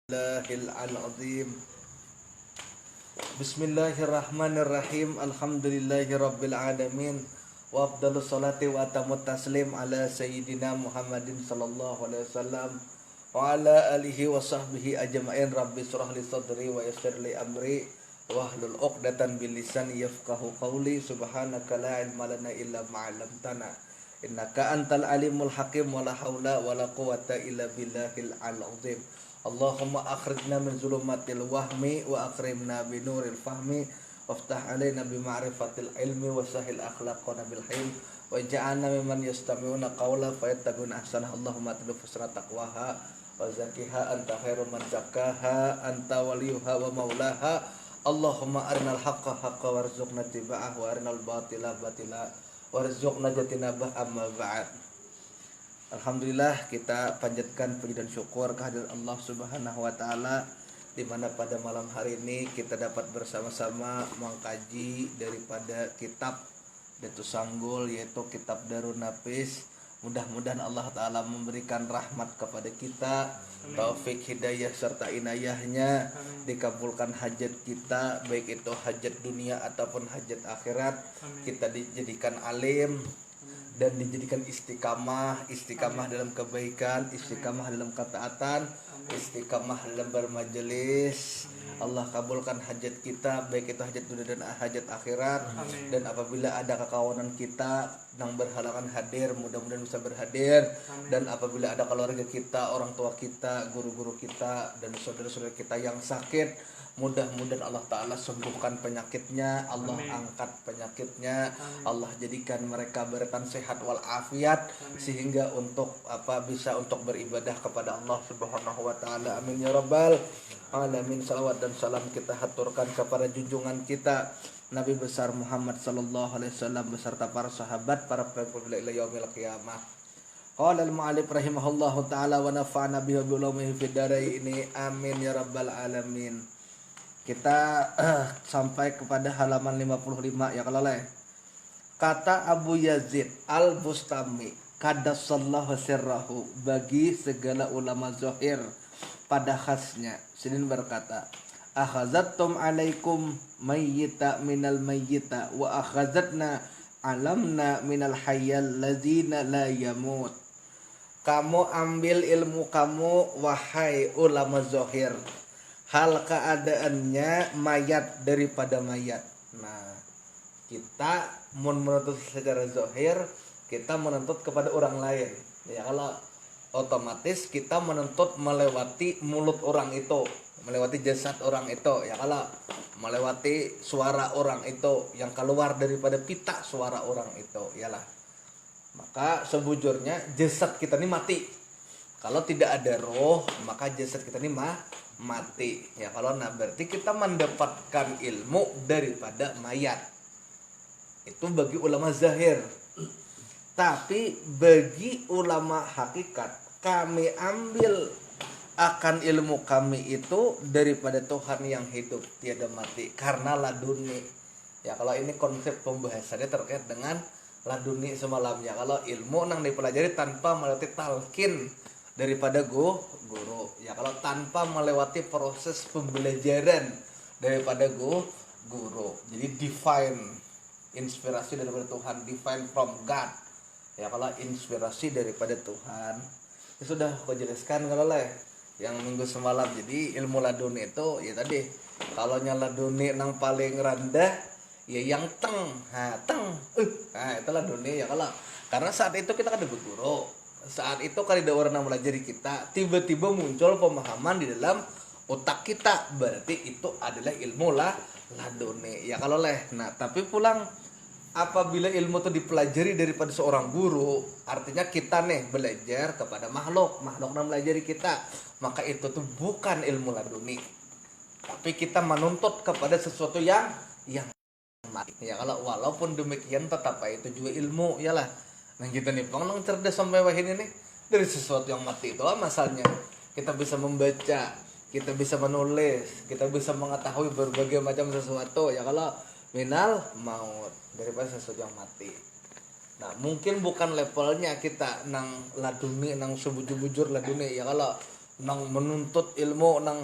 Azim. Bismillahirrahmanirrahim. Alhamdulillahirabbil alamin. Wa afdhalus salati wa atamut taslim ala sayyidina Muhammadin sallallahu alaihi wasallam wa ala alihi wa sahbihi ajma'in. Rabbi shrah li sadri wa yassir li amri wa hlul 'uqdatam bil lisani yafqahu qawli. Subhanaka la ilma lana illa ma 'allamtana innaka antal alimul hakim. Wa la haula wa la quwwata illa billahil azim. Allahumma akhrijna min zulumatil wahmi wa akrimna binuril fahmi waftah alaina bima'rifatil ilmi wa sahil akhlaqana bil hilm wa ja'alna mimman yastami'una qawla fayattabi'una ahsana. Allahumma atlu fusra taqwaha wa zakkiha anta khairu man zakkaha anta waliyuha wa maulaha. Allahumma arinal haqqa haqqa warzuqna tiba'ah wa arinal batila batila warzuqna jatinabah amma ba'd. Alhamdulillah, kita panjatkan puji dan syukur kehadirat Allah Subhanahu wa taala di mana pada malam hari ini kita dapat bersama-sama mengkaji daripada kitab Datu Sanggul, yaitu kitab Darun Nafis. Mudah-mudahan Allah taala memberikan rahmat kepada kita, taufik hidayah serta inayahnya, dikabulkan hajat kita, baik itu hajat dunia ataupun hajat akhirat. Kita dijadikan alim dan dijadikan istiqamah dalam kebaikan, istiqamah dalam ketaatan, istiqamah dalam bermajelis. Allah kabulkan hajat kita, baik itu hajat dunia dan hajat akhirat. Dan apabila ada kekawanan kita yang berhalangan hadir, mudah-mudahan bisa berhadir. Dan apabila ada keluarga kita, orang tua kita, guru-guru kita, dan saudara-saudara kita yang sakit, mudah-mudahan Allah Ta'ala sembuhkan penyakitnya, Allah angkat penyakitnya, Allah jadikan mereka berikan sehat walafiat sehingga bisa untuk beribadah kepada Allah Subhanahu wa taala. Amin ya rabbal alamin. Salawat dan salam kita haturkan kepada junjungan kita Nabi besar Muhammad sallallahu alaihi wasallam beserta para sahabat, para pengikut ila yaumil qiyamah. Qala al-mu'allif rahimahullahu taala wa nafa'ana bihi wa bi ulumihi fid dharain. Amin ya rabbal alamin. Kita sampai kepada halaman 55 ya kalau kata Abu Yazid Al-Bustami qaddasallahu sirrahu, bagi segala ulama zahir pada khasnya. Sidin berkata, akhazattum alaikum mayyita minal mayyita wa akhazatna alamna minal hayyal ladzina la yamut. Kamu ambil ilmu kamu wahai ulama zahir, hal keadaannya mayat daripada mayat. Nah, kita menuntut secara zahir, kita menuntut kepada orang lain. Ya, kalau otomatis kita menuntut melewati mulut orang itu, melewati jasad orang itu. Ya, kalau melewati suara orang itu, yang keluar daripada pita suara orang itu, yalah. Maka sebujurnya jasad kita ini mati. Kalau tidak ada roh, maka jasad kita ini mati. Ya, kalau berarti kita mendapatkan ilmu daripada mayat. Itu bagi ulama zahir. Tapi bagi ulama hakikat, kami ambil akan ilmu kami itu daripada Tuhan yang hidup tiada mati, karena laduni. Ya, kalau ini konsep pembahasannya terkait dengan laduni semalamnya. Kalau ilmu yang dipelajari tanpa melalui talqin daripada guru. Ya, kalau tanpa melewati proses pembelajaran daripada guru. Jadi divine, inspirasi daripada Tuhan, divine from God. Ya, kalau inspirasi daripada Tuhan. Ya, sudah aku jelaskan kalau yang minggu semalam. Jadi ilmu laduni itu ya tadi, kalau laduni yang paling rendah ya yang itu laduni ya. Kalau karena saat itu kita kan ada guru, saat itu kan ada orang melajari kita, tiba-tiba muncul pemahaman di dalam otak kita, berarti itu adalah ilmu laduni ya kalau nah, tapi pulang apabila ilmu itu dipelajari daripada seorang guru, artinya kita belajar kepada makhluk yang melajari kita, maka itu tuh bukan ilmu laduni, tapi kita menuntut kepada sesuatu yang mati. Ya, kalau walaupun demikian tetap itu juga ilmu, yalah. Nah, kita nih pengen cerdas sampai wahini nih dari sesuatu yang mati itu masalahnya. Kita bisa membaca, kita bisa menulis, kita bisa mengetahui berbagai macam sesuatu ya kalau minal maut, daripada sesuatu yang mati. Nah, mungkin bukan levelnya kita nang laduni, nang sebujur-bujur laduni ya kalau nang menuntut ilmu nang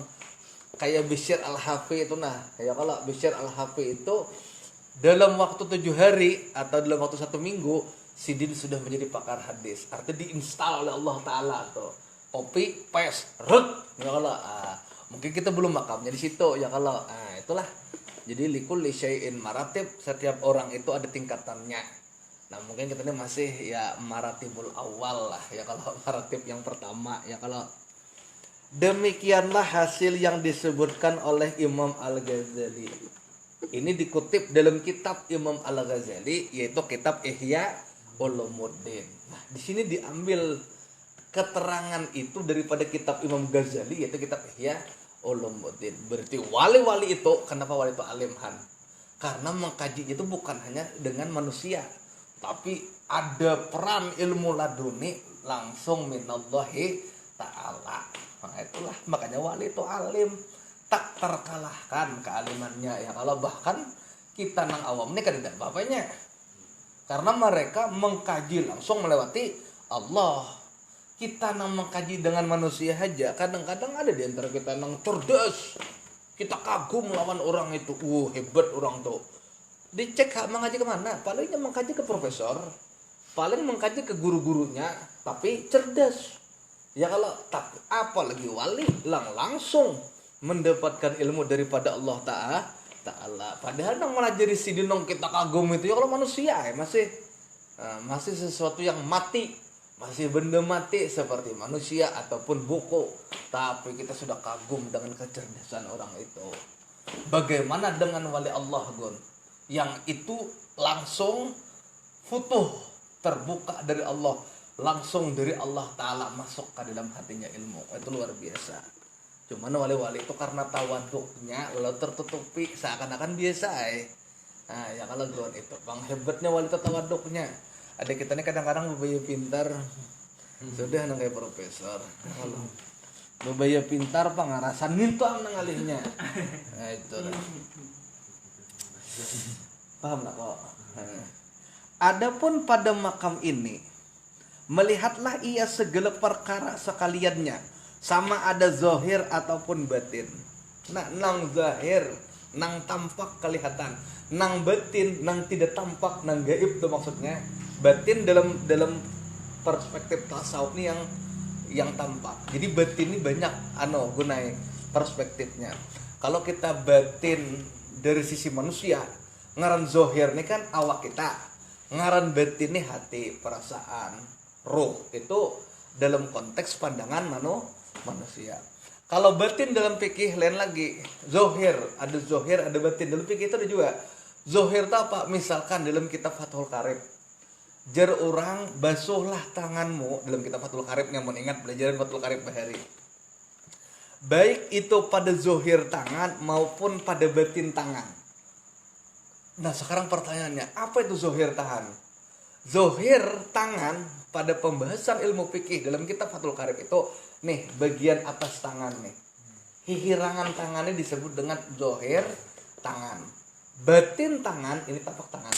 kayak Bishr Al-Hafi itu. Nah kayak kalau Bishr Al-Hafi itu dalam waktu 7 hari atau dalam waktu 1 minggu si Din sudah menjadi pakar hadis, artinya diinstal oleh Allah Ta'ala tuh, copy paste rut ya kalau mungkin kita belum makamnya di situ ya kalau itulah. Jadi likulli syai'in maratib, setiap orang itu ada tingkatannya. Nah mungkin kita ini masih ya maratibul awal lah ya kalau maratib yang pertama ya kalau. Demikianlah hasil yang disebutkan oleh Imam Al-Ghazali. Ini dikutip dalam kitab Imam Al-Ghazali, yaitu kitab Ihya Ulumuddin. Nah, di sini diambil keterangan itu daripada kitab Imam Ghazali, yaitu kitab Ihya Ulumuddin. Berarti wali-wali itu, kenapa wali itu alimhan? Karena mengkaji itu bukan hanya dengan manusia, tapi ada peran ilmu laduni langsung minallahi ta'ala. Nah, itulah makanya wali itu alim, tak terkalahkan kealimannya ya kalau bahkan kita nang awam ini kan tidak bapaknya, karena mereka mengkaji langsung melewati Allah. Kita nang mengkaji dengan manusia aja kadang-kadang ada di antara kita nang cerdas, kita kagum lawan orang itu, hebat orang tuh. Dicek mengaji kemana? Palingnya mengkaji ke profesor, paling mengkaji ke guru-gurunya, tapi cerdas. Ya kalau tak apalagi wali langsung mendapatkan ilmu daripada Allah Ta'ala. Padahal nang melajari si dinong kita kagum itu ya kalau manusia ya masih sesuatu yang mati, masih benda mati seperti manusia ataupun buku. Tapi kita sudah kagum dengan kecerdasan orang itu. Bagaimana dengan wali Allah Gun? Yang itu langsung futuh, terbuka dari Allah, langsung dari Allah Ta'ala masuk ke dalam hatinya ilmu. Itu luar biasa. Cuman wali-wali itu karena tawaduknya lalu tertutupi seakan-akan biasa Nah ya kalau Gon itu bang hebatnya wali itu tawaduknya. Ada kita ini kadang-kadang bebaya pintar sudah nang kayak profesor. Kalau bebaya pintar pangarasan itu nang alihnya. Nah itu lah. Paham nggak kok? Adapun pada makam ini, melihatlah ia segala perkara sekaliannya, sama ada zahir ataupun batin. Nah, nang zahir, nang tampak kelihatan, nang batin, nang tidak tampak, nang gaib itu maksudnya. Batin dalam perspektif tasawuf ini yang tampak. Jadi batin ini banyak gunai perspektifnya. Kalau kita batin dari sisi manusia, ngaran zahir ini kan awak kita, ngaran batin ini hati, perasaan, ruh, itu dalam konteks pandangan manusia. Kalau batin dalam fikih lain lagi. Zohir, ada batin. Dalam fikih itu ada juga. Zohir itu apa? Misalkan dalam kitab Fathul Qarib, jar orang basuhlah tanganmu, dalam kitab Fathul Qarib yang mau ingat pelajaran Fathul Qarib bahari. Baik itu pada zohir tangan maupun pada batin tangan. Nah sekarang pertanyaannya, apa itu zohir tangan? Zohir tangan pada pembahasan ilmu fikih dalam kitab Fathul Qarib itu nih bagian atas tangan nih, hihirangan tangannya disebut dengan zohir tangan. Batin tangan ini tapak tangan.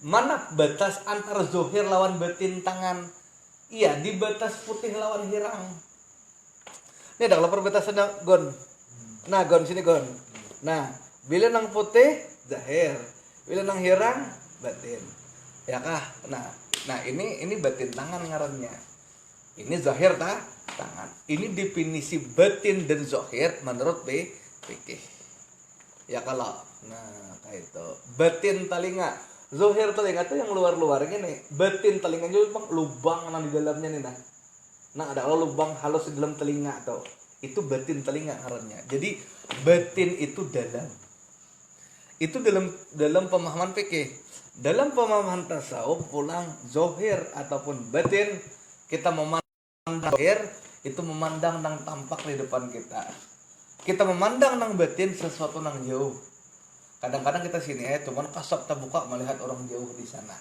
Mana batas antara zohir lawan batin tangan? Iya di batas putih lawan hirang. Ini ada kalau perbatasannya Gon. Nah Gon sini Gon. Nah bila nang putih zahir, bila nang hirang batin. Ya kah? Nah ini batin tangan ngarannya. Ini zahir tangan. Ini definisi batin dan zahir menurut fikih. Ya kalau kayak itu. Batin telinga, zahir telinga itu yang luar-luarnya nih. Batin telinganya lubang di dalamnya nih Nah ada lubang halus di dalam telinga tuh. Itu batin telinga ngarannya. Jadi batin itu dalam. Itu dalam pemahaman fikih. Dalam pemahaman tasawuf pulang zohir ataupun batin, kita memandang zohir itu memandang nang tampak di depan kita. Kita memandang nang batin sesuatu nang jauh. Kadang-kadang kita sini cuman kasab terbuka melihat orang jauh di sana.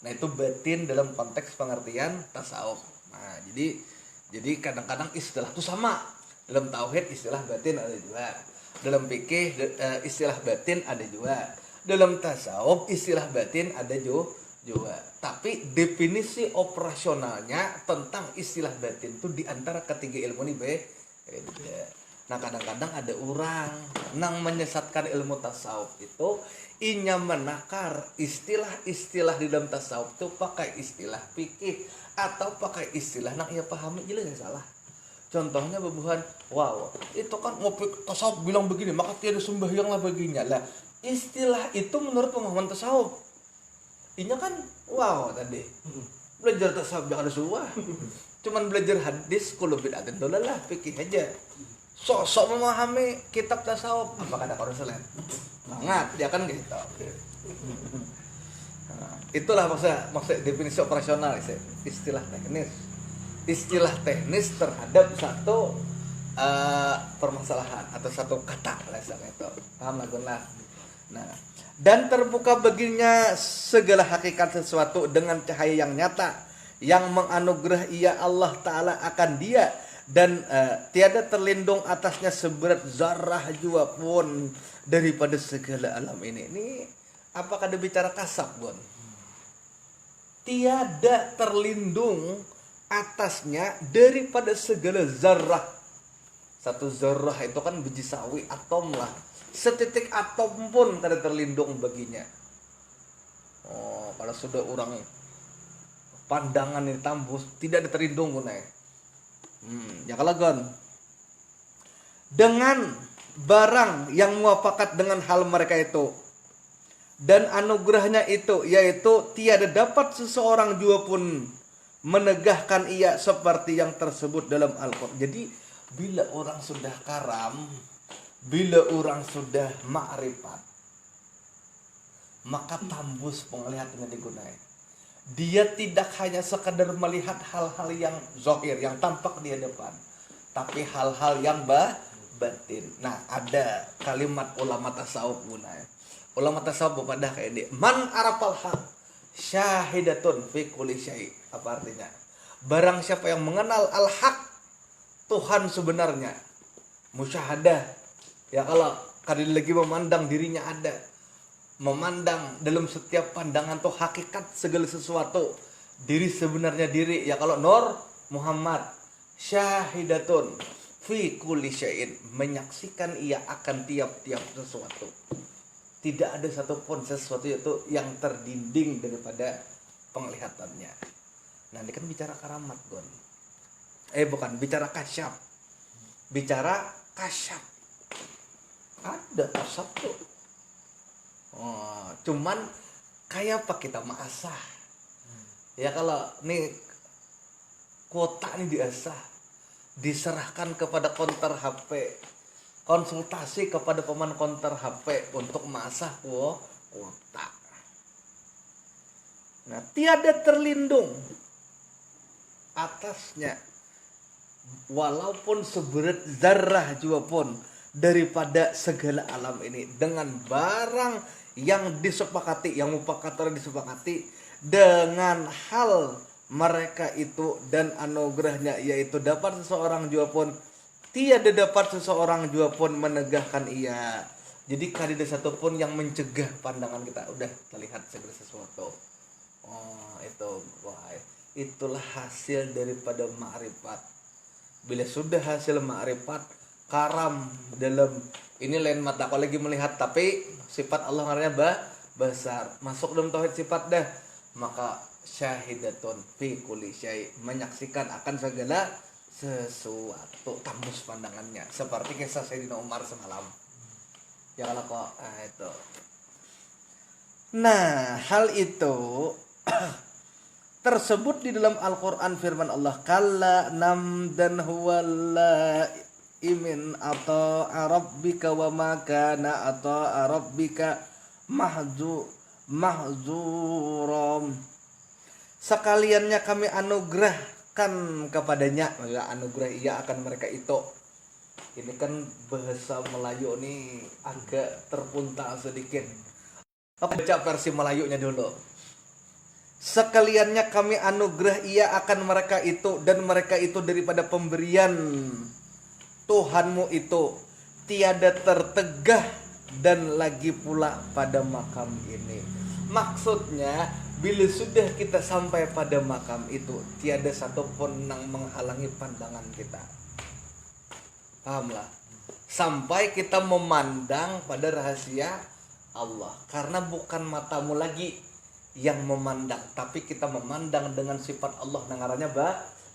Nah itu batin dalam konteks pengertian tasawuf. Nah jadi kadang-kadang istilah itu sama. Dalam tauhid istilah batin ada juga. Dalam fikih istilah batin ada juga. Dalam tasawuf istilah batin ada juga. Tapi definisi operasionalnya tentang istilah batin itu di antara ketiga ilmu ini beda. Nah kadang-kadang ada orang nang menyesatkan ilmu tasawuf itu inya menakar istilah-istilah di dalam tasawuf itu pakai istilah fikih atau pakai istilah nang ia pahami jelas ya salah. Contohnya bebuhan, wow itu kan ngopi tasawuf bilang begini maka tiada sembahyang lah baginya lah. Istilah itu menurut pemahaman tasawuf inya kan wow tadi belajar tasawuf jangan ada suah cuman belajar hadis kulo bid'atin dolalah fikih aja sok memahami kitab tasawuf apa kata Rasulullah banget ya kan gitu. Nah, itulah maksud definisi operasional istilah teknis terhadap satu permasalahan atau satu kata misalnya itu paham lah. Nah, dan terbuka baginya segala hakikat sesuatu dengan cahaya yang nyata yang menganugerah ia Allah Ta'ala akan dia dan tiada terlindung atasnya seberat zarah jua pun daripada segala alam ini. Ini apakah dia bicara kasab Bon? Tiada terlindung atasnya daripada segala zarah. Satu zarah itu kan biji sawi atom lah. Setitik atom pun tidak terlindung baginya. Oh, kalau sudah orang pandangan ini tambus tidak terlindung gunanya. Ya kalau gon dengan barang yang muafakat dengan hal mereka itu dan anugerahnya itu yaitu tiada dapat seseorang jua pun menegahkan ia seperti yang tersebut dalam Al-Qur'an. Jadi bila orang sudah karam, bila orang sudah ma'rifat, maka tambus penglihatannya digunakan. Dia tidak hanya sekadar melihat hal-hal yang zahir, yang tampak di depan, tapi hal-hal yang batin. Nah, ada kalimat ulama tasawuf gunakan. Ulama tasawuf pada kayak ini, man arafal haq syahidatun fi kulli syai'. Apa artinya? Barang siapa yang mengenal al-haq, Tuhan sebenarnya, musyahadah. Ya kalau kadang lagi memandang dirinya ada, memandang dalam setiap pandangan tuh hakikat segala sesuatu, diri sebenarnya diri. Ya kalau Nur Muhammad syahidatun fi kulli syai'in, menyaksikan ia akan tiap-tiap sesuatu. Tidak ada satupun sesuatu itu yang terdinding daripada penglihatannya. Nah, ini kan bicara karamat, Gon. Bukan, bicara kasyaf. Bicara kasyaf. Ada kasyaf tuh. Oh, cuman kayak apa kita mengasah. Ya kalau nih kuota ini diasah, diserahkan kepada konter HP, konsultasi kepada pemain konter HP untuk mengasah kuota. Nah, tiada terlindung atasnya walaupun seberat zarah juga pun daripada segala alam ini dengan barang yang disepakati, yang mupakatara disepakati dengan hal mereka itu dan anugerahnya, yaitu dapat seseorang juga pun tiada dapat seseorang juga pun menegahkan ia. Jadi kada satu pun yang mencegah pandangan kita udah terlihat segala sesuatu. Oh, itu wah, itulah hasil daripada ma'rifat. Bila sudah hasil ma'rifat, karam dalam ini lain mata kalau lagi melihat, tapi sifat Allah ngarannya besar, masuk dalam tauhid sifat dah, maka syahidatun fi kulli syai', menyaksikan akan segala sesuatu, tembus pandangannya, seperti kisah Sayyidina Umar semalam. Ya kalau kok itu. Nah, hal itu tersebut di dalam Al-Qur'an firman Allah, kalla namdan huwalla imin atau rabbika wa ma kana atau rabbika mahzuram. Sekaliannya kami anugerahkan kepadanya, anugerah ia akan mereka itu. Ini kan bahasa Melayu nih agak terpuntal sedikit. Oke, baca versi Melayunya dulu. Sekaliannya kami anugerah ia akan mereka itu, dan mereka itu daripada pemberian Tuhanmu itu tiada tertegah dan lagi pula pada makam ini. Maksudnya Bila sudah kita sampai pada makam itu, tiada satupun yang menghalangi pandangan kita. Pahamlah? Sampai kita memandang pada rahasia Allah. Karena bukan matamu lagi yang memandang, tapi kita memandang dengan sifat Allah yang ngarannya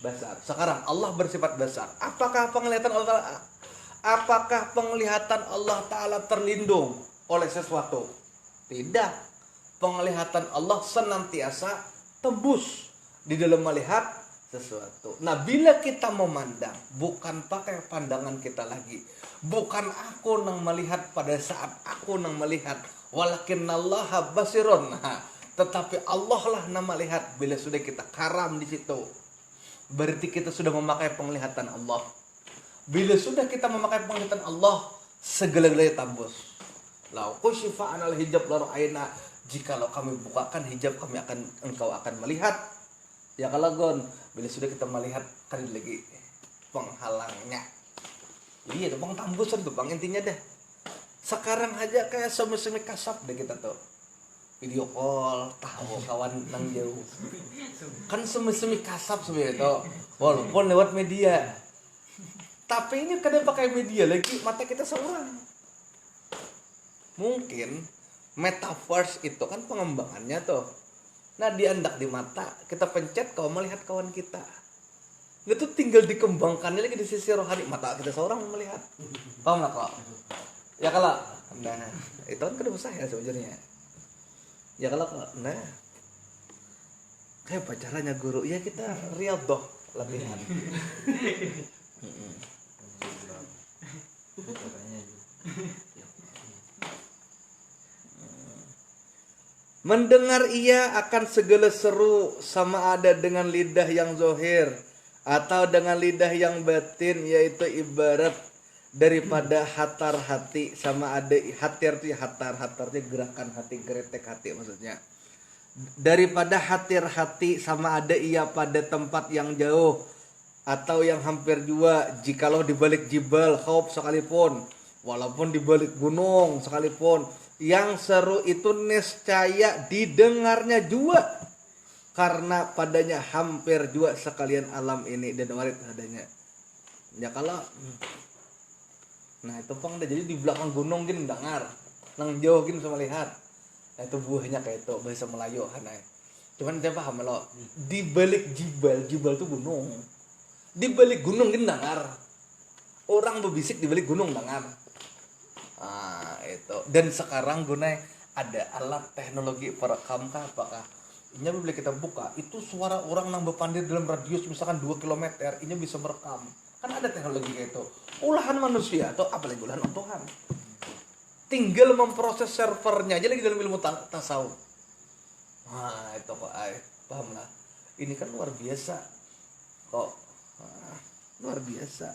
basar. Sekarang Allah bersifat basar. Apakah penglihatan Allah? Apakah penglihatan Allah Ta'ala terlindung oleh sesuatu? Tidak. Penglihatan Allah senantiasa tembus di dalam melihat sesuatu. Nah, bila kita memandang, bukan pakai pandangan kita lagi, bukan aku yang melihat pada saat aku yang melihat, walakinnallaha basirun. Nah, tetapi Allah lah yang melihat. Bila sudah kita karam di situ, berarti kita sudah memakai penglihatan Allah. Bila sudah kita memakai penglihatan Allah, segala-galanya tambus. Lau kusyifa anal hijab la ra'ayna, jikalau kami bukakan hijab, engkau akan melihat. Ya kalau gon, bila sudah kita melihat kan lagi penghalangnya. Iya, bang tambusan tuh bang intinya deh. Sekarang aja kayak semi-semi kasap deh kita tuh. Video call, tahu kawan nang jauh. Kan semi-semi kasap sebenarnya tuh. Walaupun lewat media. Tapi ini kadang pakai media lagi, mata kita seorang. Mungkin metaverse itu kan pengembangannya tuh. Nah, diandak di mata, kita pencet kau melihat kawan kita. Itu tinggal dikembangkannya lagi di sisi rohani, mata kita seorang melihat. Paham nggak kok? Ya kalau, nah itu kan kedua saya sebenarnya. Ya kalau kok, nah kayak pacarannya guru, ya kita riyadhah latihan. Mendengar ia akan segala seru, sama ada dengan lidah yang zohir atau dengan lidah yang batin, yaitu ibarat daripada hatar hati. Sama ada hatir itu ya hatarnya gerakan hati, geretek hati maksudnya. Daripada hatir hati, sama ada ia pada tempat yang jauh atau yang hampir jua, jikalau di balik jibal khauf sekalipun, walaupun di balik gunung sekalipun, yang seru itu niscaya didengarnya jua, karena padanya hampir jua sekalian alam ini dan warid adanya. Ya kalau nah itu pang jadi di belakang gunung gini dengar, nang jauh gini bisa melihat. Nah itu buahnya kayak itu bahasa Melayu hanai. Cuman saya paham lo, di balik jibal itu gunung. Di balik gunung gini dengar. Orang berbisik di balik gunung dengar. Itu. Dan sekarang gunanya ada alat teknologi perekam apakah ini bila kita buka itu suara orang yang berpandir dalam radius misalkan 2 km ini bisa merekam. Kan ada teknologi kayak itu. Ulahan manusia atau apalagi ulahan Tuhan. Tinggal memproses servernya aja lagi dalam ilmu tasawuf. Nah, itu kok paham lah. Ini kan luar biasa. Kok luar biasa.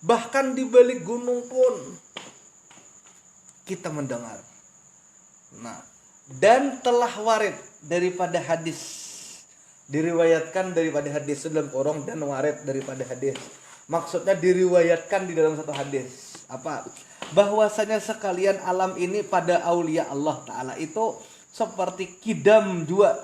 Bahkan di balik gunung pun kita mendengar. Nah, dan telah warid daripada hadis, diriwayatkan daripada hadis dalam korong, dan warid daripada hadis. Maksudnya diriwayatkan di dalam satu hadis. Apa? Bahwasanya sekalian alam ini pada aulia Allah Ta'ala itu seperti kidam jua,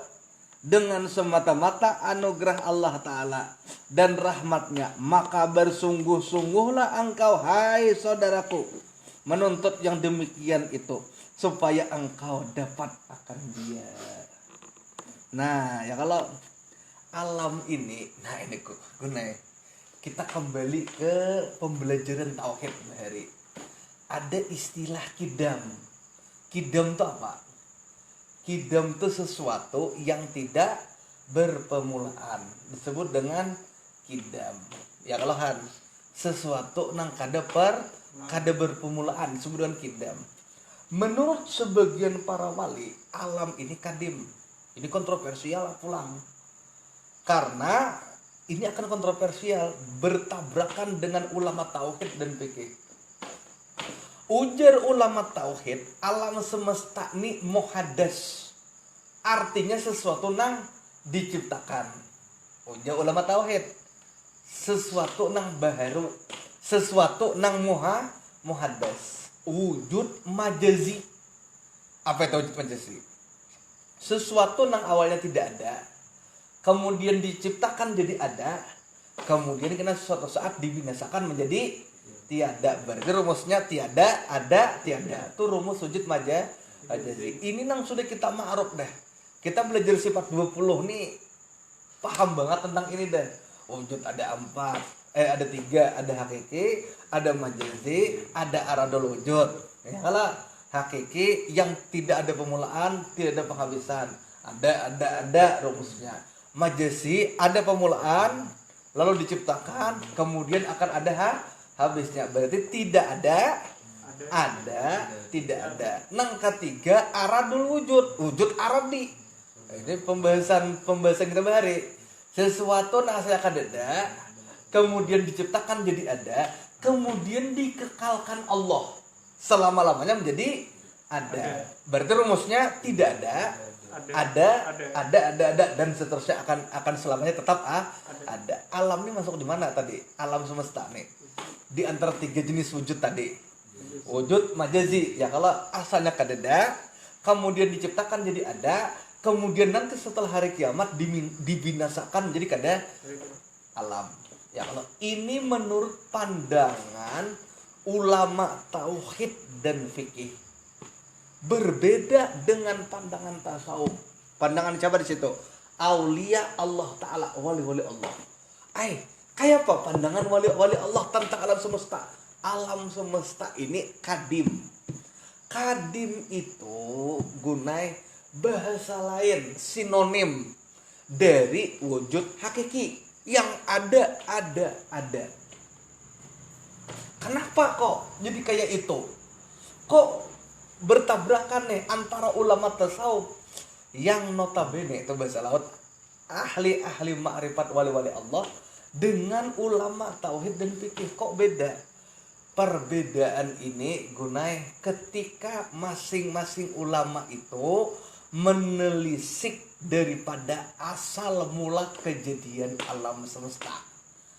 dengan semata-mata anugerah Allah Ta'ala dan rahmatnya. Maka bersungguh-sungguhlah engkau hai saudaraku menuntut yang demikian itu, supaya engkau dapat akan dia. Nah ya kalau alam ini, nah ini gunanya kita kembali ke pembelajaran tauhid hari. Ada istilah kidam. Kidam itu apa? Kidam itu sesuatu yang tidak berpermulaan, disebut dengan kidam. Ya kalau kan sesuatu nang kada berpermulaan disebut dengan kidam. Menurut sebagian para wali, alam ini kadim. Ini kontroversial pulang. Karena ini akan kontroversial, bertabrakan dengan ulama tauhid dan fikih. Ujar ulama tauhid, alam semesta ini muhaddas. Artinya sesuatu nang diciptakan. Ujar ulama tauhid, sesuatu nang baharu, sesuatu nang muhaddas. Wujud majazi. Apa itu wujud majazi? sesuatu yang awalnya tidak ada, kemudian diciptakan jadi ada, kemudian kena suatu saat dibinasakan menjadi tiada. Berarti rumusnya tiada, ada, tiada. Itu rumus wujud majazi. Ini nang sudah kita ma'ruf dah. Kita belajar sifat 20 nih paham banget tentang ini dah. Wujud ada 4, ada 3, ada hakiki, ada majazi, ada aradul wujud. Ya kalau hakiki yang tidak ada pemulaan, tidak ada penghabisan. Ada rumusnya. Majazi ada pemulaan, lalu diciptakan, kemudian akan ada habisnya. Berarti tidak ada, tidak ada. Nang ketiga aradul wujud, wujud aradi. Ini pembahasan kita bahari. Sesuatu yang asalnya ada, kemudian diciptakan jadi ada, kemudian dikekalkan Allah selama-lamanya menjadi ada. Berarti rumusnya tidak ada, dan seterusnya akan selamanya tetap ada. Alam ini masuk di mana tadi? Alam semesta nih. Di antara 3 jenis wujud tadi. Wujud majazi, ya kalau asalnya kadada, kemudian diciptakan jadi ada, kemudian nanti setelah hari kiamat dibinasakan jadi kada alam. Ya kalau ini menurut pandangan ulama tauhid dan fikih. Berbeda dengan pandangan tasawuf. Pandangan siapa di situ? Aulia Allah Ta'ala, wali-wali Allah. Kayak apa pandangan wali-wali Allah tentang alam semesta? Alam semesta ini kadim. Kadim itu gunai bahasa lain, sinonim dari wujud hakiki yang ada. Kenapa kok jadi kayak itu? Kok bertabrakan nih antara ulama tasawuf yang notabene itu bahasa laut ahli ma'rifat wali-wali Allah dengan ulama tauhid dan fikih, kok beda? Perbedaan ini gunai ketika masing-masing ulama itu menelisik daripada asal mula kejadian alam semesta.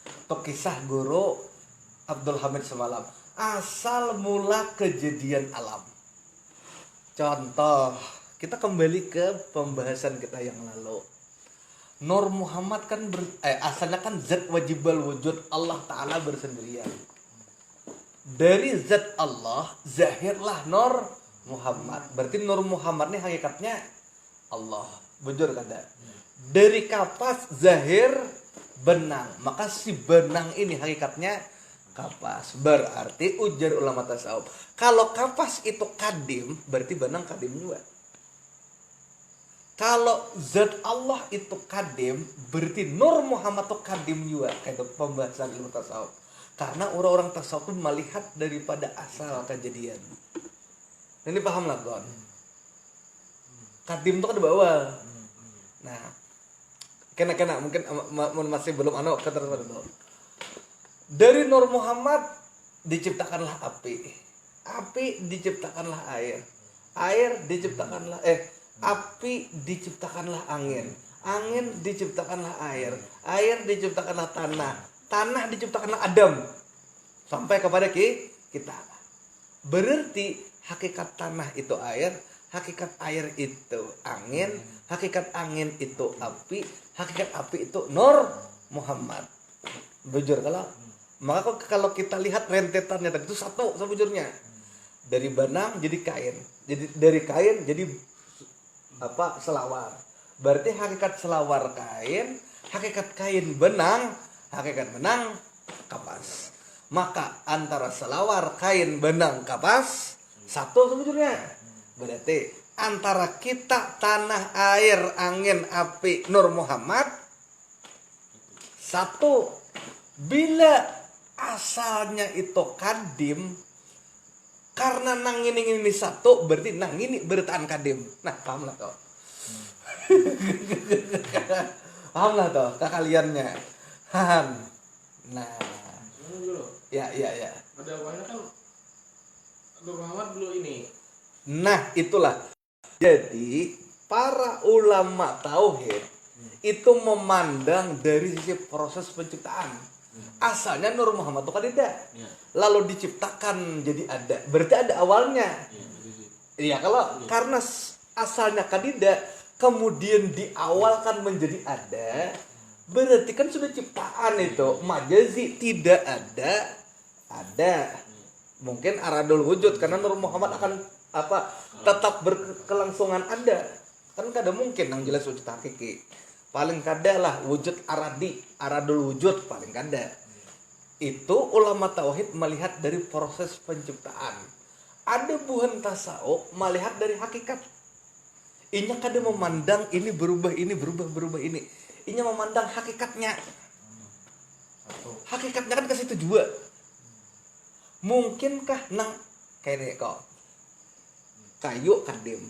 Itu kisah guru Abdul Hamid semalam. Asal mula kejadian alam. Contoh, kita kembali ke pembahasan kita yang lalu. Nur Muhammad kan asalnya kan zat wajibal wujud Allah Ta'ala bersendirian. Dari zat Allah zahirlah Nur Muhammad. Berarti Nur Muhammad ini hakikatnya Allah. Bujur kada. Dari kapas zahir benang. Maka si benang ini hakikatnya kapas. Berarti ujar ulama tasawuf, kalau kapas itu kadim, berarti benang kadim juga. Kalau zat Allah itu kadim, berarti Nur Muhammad itu kadim juga. Kayak pembahasan ilmu tasawuf. Karena orang-orang tasawuf melihat daripada asal kejadian. Ini paham lah kon. Kadim itu kan di bawah. Nah, kena mungkin masih belum kata dulu. Dari Nur Muhammad diciptakanlah api. Api diciptakanlah air. Air diciptakanlah api diciptakanlah angin. Angin diciptakanlah air. Air diciptakanlah tanah. Tanah diciptakanlah Adam. Sampai kepada kita. Berarti hakikat tanah itu air, hakikat air itu angin, hakikat angin itu api, hakikat api itu Nur Muhammad. Bujur maka kalau kita lihat rentetannya tadi itu satu sebujurnya. Dari benang jadi kain. Jadi dari kain jadi selawar. Berarti hakikat selawar kain, hakikat kain benang, hakikat benang kapas. Maka antara selawar kain benang kapas satu sebetulnya. Berarti antara kita tanah air angin api Nur Muhammad satu. Bila asalnya itu kadim, karena nang ini satu, berarti nang ini bertahan kadim. Nah paham lah toh. Paham lah toh kekaliannya. Nah ya. Ada awalnya kan Nur Muhammad dulu ini. Nah itulah. Jadi para ulama tauhid itu memandang dari sisi proses penciptaan. Asalnya Nur Muhammad itu kan tidak. Lalu diciptakan jadi ada. Berarti ada awalnya. Iya kalau karena asalnya kadida, kemudian diawalkan menjadi ada, berarti kan sudah ciptaan itu. Majazi tidak ada. Mungkin aradul wujud karena Nur Muhammad akan tetap berkelangsungan ada. Kan kada mungkin yang jelas wujud hakiki. Paling kada lah wujud aradul wujud paling kada. Itu ulama tauhid melihat dari proses penciptaan. Ada buhan tasawuf melihat dari hakikat. Inya kada memandang ini berubah ini. Inya memandang hakikatnya. Hakikatnya kan ke situ juga. Mungkinkah nang kayak ini kok. Kayu kadim.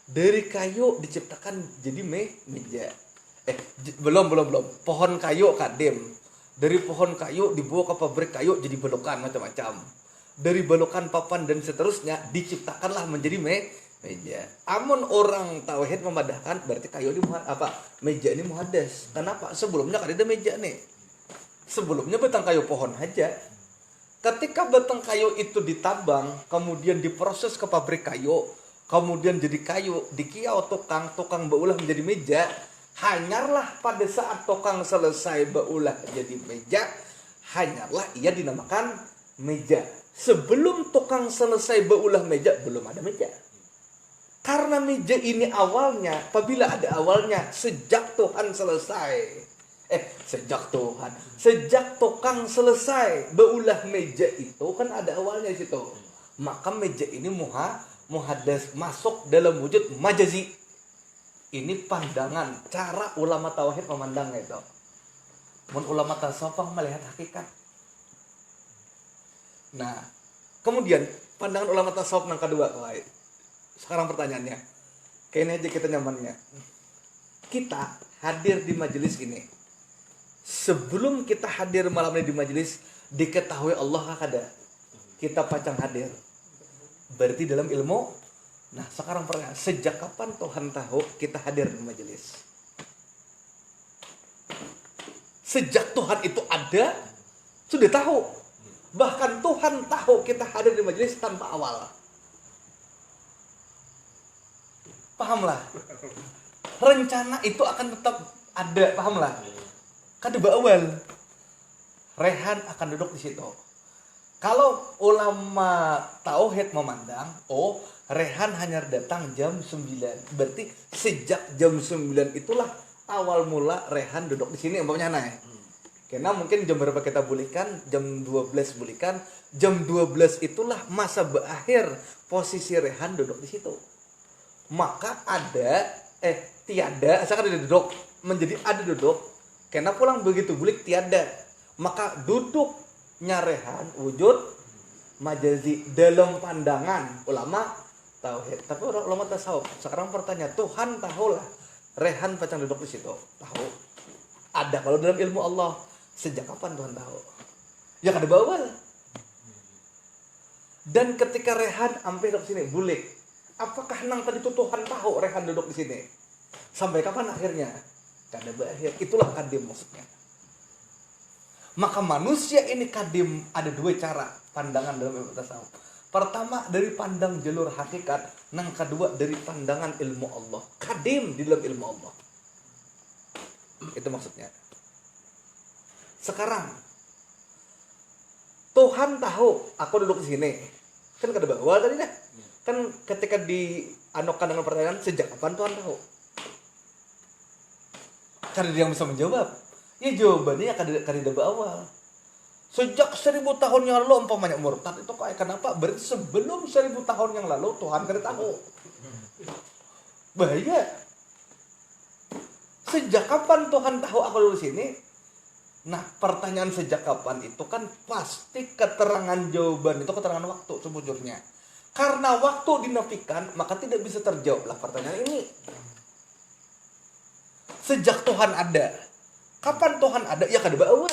Dari kayu diciptakan jadi meja. Belum. Pohon kayu kadim. Dari pohon kayu dibawa ke pabrik kayu jadi belokan macam-macam. Dari belokan papan dan seterusnya diciptakanlah menjadi meja. Amun orang tauhid memadahkan berarti kayu ini meja ini muhaddas. Kenapa? Sebelumnya kan ada meja nih. Sebelumnya batang kayu pohon aja. Ketika batang kayu itu ditabang, kemudian diproses ke pabrik kayu, kemudian jadi kayu, dikiau tukang baulah menjadi meja. Hanyarlah pada saat tukang selesai baulah jadi meja, hanyarlah ia dinamakan meja. Sebelum tukang selesai baulah meja belum ada meja. Karena meja ini awalnya, apabila ada awalnya, sejak Tuhan selesai. Sejak tukang selesai baulah meja itu kan ada awalnya di situ. Maka meja ini muhaddas masuk dalam wujud majazi. Ini pandangan cara ulama tauhid memandangnya itu. Ulama tasawuf melihat hakikat. Nah, kemudian pandangan ulama tasawuf yang kedua, sekarang pertanyaannya, kayaknya aja kita nyamannya. Kita hadir di majelis ini. Sebelum kita hadir malam ini di majelis, diketahui Allah ada. Kita pacang hadir. Berarti dalam ilmu. Nah, sekarang pertanyaan, sejak kapan Tuhan tahu kita hadir di majelis? Sejak Tuhan itu ada, sudah tahu. Bahkan Tuhan tahu kita hadir di majelis tanpa awal. Pahamlah? Rencana itu akan tetap ada, pahamlah? Kada awal. Rehan akan duduk di situ. Kalau ulama tauhid memandang, Rehan hanya datang jam 9. Berarti sejak jam 9 itulah awal mula Rehan duduk di sini umpamanya Karena mungkin jam berapa kita bolehkan, jam 12 bolehkan, jam 12 itulah masa berakhir posisi Rehan duduk di situ. Maka tiada, asalkan ada duduk menjadi ada duduk. Karena pulang begitu bulik tiada. Maka duduknya Rehan wujud majazi dalam pandangan ulama tauhid. Tapi orang ulama tasawuf sekarang pertanyaan, Tuhan tahulah Rehan pacang duduk di situ. Tahu. Ada kalau dalam ilmu Allah. Sejak kapan Tuhan tahu? Ya kada bawal. Dan ketika Rehan sampai duduk sini, bulik. Apakah nang tadi itu Tuhan tahu Rehan duduk di sini? Sampai kapan akhirnya? Kada berakhir. Itulah kadim maksudnya. Maka manusia ini kadim ada dua cara pandangan dalam ilmu tasawuf. Pertama dari pandang jalur hakikat, yang kedua dari pandangan ilmu Allah. Kadim di dalam ilmu Allah. Itu maksudnya. Sekarang Tuhan tahu aku duduk di sini. Kan kada bawal tadi dah. Kan ketika dianokan dengan pertanyaan sejak kapan Tuhan tahu? Kada dia yang bisa menjawab. Ya jawabannya ya kada bawal. Sejak 1000 tahun yang lalu umpamanya murtad itu kayak kenapa? Berarti sebelum 1000 tahun yang lalu Tuhan kada tahu. Bahaya. Sejak kapan Tuhan tahu aku dulu sini? Nah, pertanyaan sejak kapan itu kan pasti keterangan jawaban itu keterangan waktu sebujurnya. Karena waktu dinafikan, maka tidak bisa terjawablah pertanyaan ini. Sejak Tuhan ada. Kapan Tuhan ada? Ya kada awal.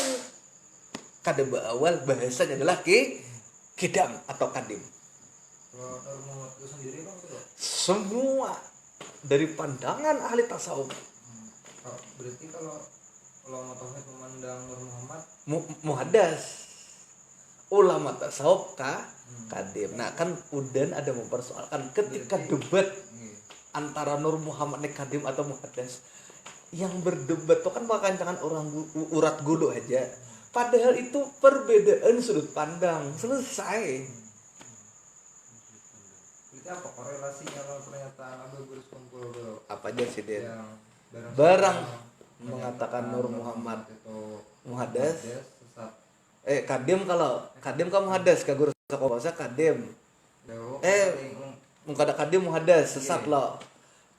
Kada awal bahasanya adalah kidam atau kadim. Semua dari pandangan ahli tasawuf. Berarti kalau ulama tauhid memandang Nur Muhammad muhaddas. Ulama tasawuf kadim. Nah, kan udan ada mempersoalkan ketika debat antara Nur Muhammad nih kadim atau muhaddas. Yang berdebat tuh kan makancangan orang urat gulu aja. Padahal itu perbedaan sudut pandang. Selesai. Berarti apa korelasinya kalau pernyataan Abah Guru Kumpul dulu Apa aja sih dia? yang Barang mengatakan Nur Muhammad itu muhaddas. sesat. Kadim kamu muhaddas ka guru sekolah kadim. Mungkada kadim muhaddas sesat loh.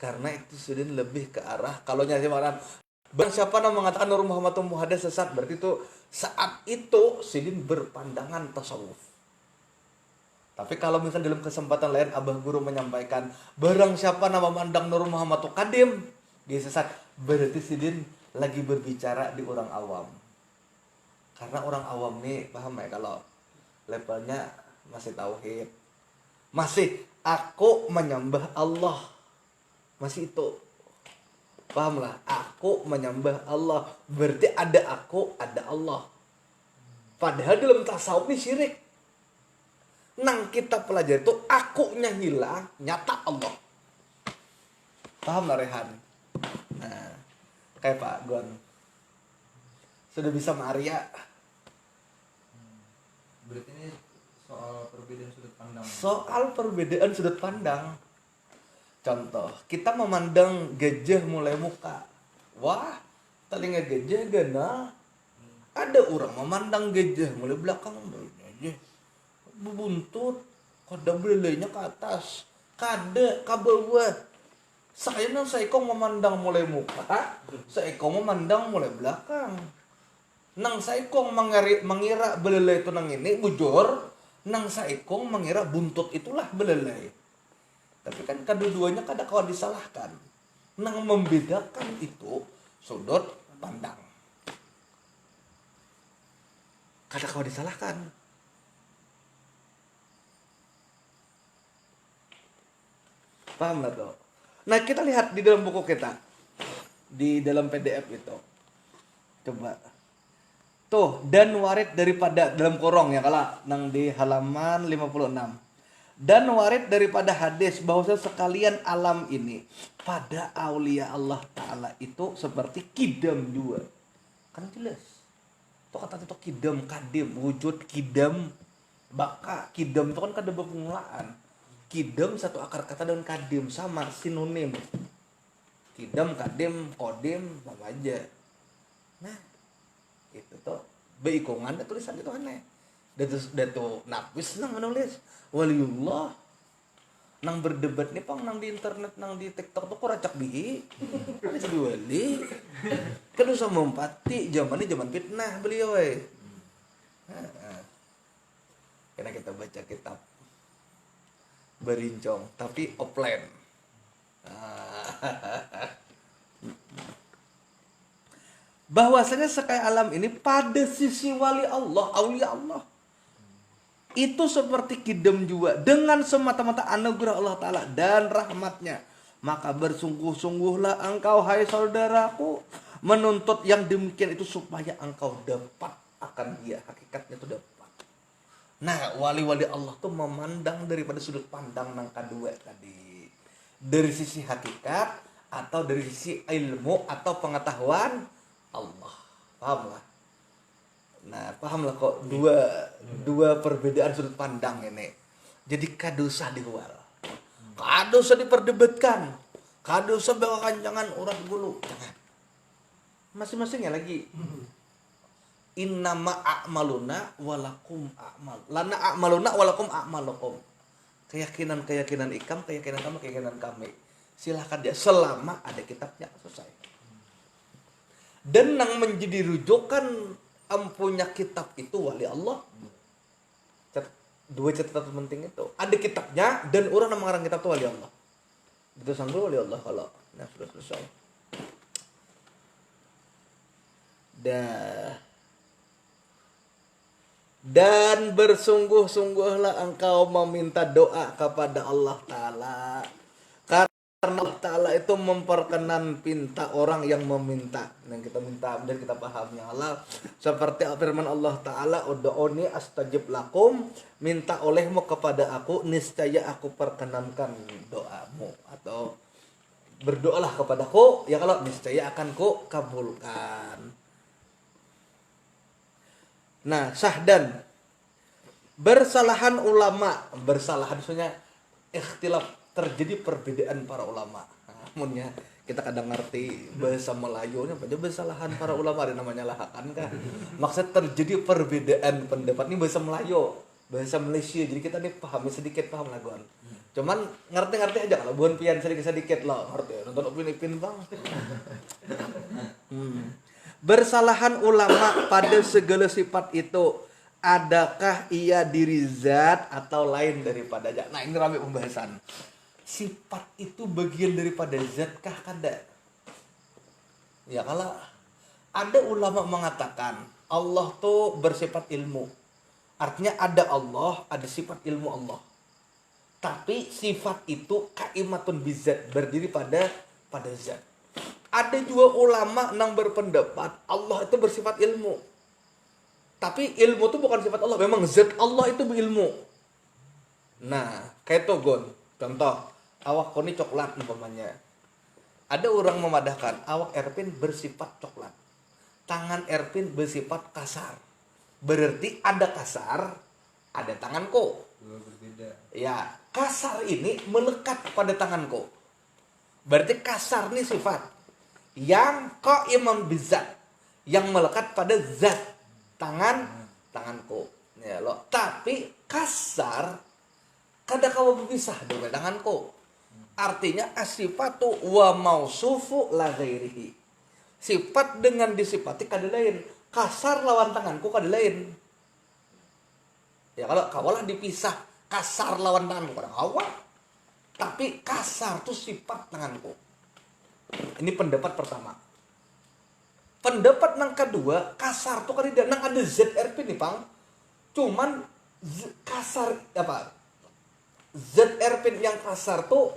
Karena itu sudah lebih ke arah kalau nyari maran barang siapa yang mengatakan Nur Muhammad itu muhaddas sesat, berarti itu saat itu sidin berpandangan tasawuf. Tapi kalau misalnya dalam kesempatan lain Abah Guru menyampaikan barang siapa nama memandang Nur Muhammad itu kadim dia sesat, berarti sidin lagi berbicara di orang awam. Karena orang awam nih paham ya kalau levelnya masih tauhid, masih aku menyembah Allah, masih itu paham lah, aku menyembah Allah berarti ada aku ada Allah. Padahal dalam tasawuf ini syirik. Nang kita pelajari itu akunya hilang, nyata Allah. Paham lah Rehan? Nah, kayak Pak Gon sudah bisa Maria. Berarti ini soal perbedaan sudut pandang. Soal perbedaan sudut pandang. Contoh, kita memandang gajah mulai muka. Wah, telinga gajah gana. Ada orang memandang gajah mulai belakang, gajah buntut, kada belainya ke atas, kada ke bawah. Saya kong memandang mulai muka, saya kong memandang mulai belakang. Nang saya kong mengira belelai itu nang ini bujur, nang saya kong mengira buntut itulah belelai. Tapi kan kedua-duanya kada kawan disalahkan. Nang membedakan itu sudut pandang. Kada kawan disalahkan. Paham gak tuh? Nah kita lihat di dalam buku kita, di dalam PDF itu, coba tuh, dan warid daripada dalam korong ya kalau nang di halaman 56. Dan warid daripada hadis bahwa sekalian alam ini pada aulia Allah Ta'ala itu seperti kidam dua. Kan jelas. Tuh kata itu kidam kadim, wujud kidam baka. Kidam itu kan kada berpengelaan. Kidam satu akar kata dengan kadim sama sinonim. Kidam, kadim, kodim sama aja. Nah, itu tuh beikongan ada tulisan itu aneh. Datu nafis nang menulis waliullah nang berdebat nih pang nang di internet nang di TikTok tuh koracak bihi. Ada jadi wali. Kan usah mempati zaman ini zaman fitnah beliau Karena kita baca kitab berincong tapi offline. Bahwasanya sekaya alam ini pada sisi wali Allah, aulia Allah itu seperti kidam jua dengan semata-mata anugerah Allah Ta'ala dan rahmatnya. Maka bersungguh-sungguhlah engkau hai saudaraku menuntut yang demikian itu supaya engkau dapat akan dia. Hakikatnya itu dapat. Nah wali-wali Allah tuh memandang daripada sudut pandang yang kedua tadi. Dari sisi hakikat atau dari sisi ilmu atau pengetahuan Allah. Paham lah? Nah, paham lah kok dua perbedaan sudut pandang ini. Jadi kadosa diwal. Kadosa diperdebatkan. Kadosa bawakan jangan urat gulu. Jangan. Masing-masingnya lagi. Innama a'maluna walakum a'mal. Lana a'maluna walakum a'malukum. Keyakinan ikam, keyakinan kamu, keyakinan kami. Silahkan dia selama ada kitabnya selesai. Dan yang menjadi rujukan empunya kitab itu wali Allah. Dua catatan penting itu. Ada kitabnya dan orang yang mengarang kitab itu wali Allah. Itu sanggul wali Allah kalau nah sudah selesai. Dan bersungguh-sungguhlah engkau meminta doa kepada Allah Ta'ala. Karena Allah Ta'ala itu memperkenan pinta orang yang meminta. Yang kita minta dan kita paham ya Allah. Seperti firman Allah Ta'ala, ud'uni astajib lakum. Minta olehmu kepada aku, niscaya aku perkenankan doamu. Atau berdoalah kepadaku, ya kalau niscaya akan ku kabulkan. Nah, sahdan bersalahan ulama, bersalahan maksudnya ikhtilaf, terjadi perbedaan para ulama. Namunnya kita kadang ngerti bahasa Melayu nya pada bersalahan para ulama ada namanya lahakan kan. Maksud terjadi perbedaan pendapat ini bahasa Melayu, bahasa Malaysia. Jadi kita nih pahami sedikit paham laguan. Cuman ngerti-ngerti aja kalau bukan pian sedikit-sedikit lah ngerti. Nonton upin-ipin bang. Bersalahan ulama pada segala sifat itu, adakah ia diri zat atau lain daripada zat? Nah ini ramai pembahasan. Sifat itu bagian daripada zat kah kada? Ya kalau ada ulama mengatakan Allah tuh bersifat ilmu. Artinya ada Allah, ada sifat ilmu Allah. Tapi sifat itu kaimatun bizat, berdiri pada zat. Ada juga ulama yang berpendapat Allah itu bersifat ilmu. Tapi ilmu itu bukan sifat Allah, memang zat Allah itu berilmu. Nah, kayak togon. Contoh, awak koni coklat umpamanya. Ada orang memadahkan awak Erpin bersifat coklat. Tangan Erpin bersifat kasar. Berarti ada kasar, ada tanganku. Berbeda. Ya, kasar ini melekat pada tanganku. Berarti kasar ini sifat yang qaimam bizat, yang melekat pada zat tanganku. Ya loh, tapi kasar kada kawa berpisah dengan tanganku. Artinya asifatu wa mausufu la ghairihi. Sifat dengan disifati kada lain. Kasar lawan tanganku kada lain. Ya kalau kawalah dipisah kasar lawan tanganku kada kawa. Tapi kasar itu sifat tanganku. Ini pendapat pertama. Pendapat yang kedua, kasar tuh kan tidak nang ada ZRP nih, Bang. Cuman kasar apa? ZRP yang kasar tuh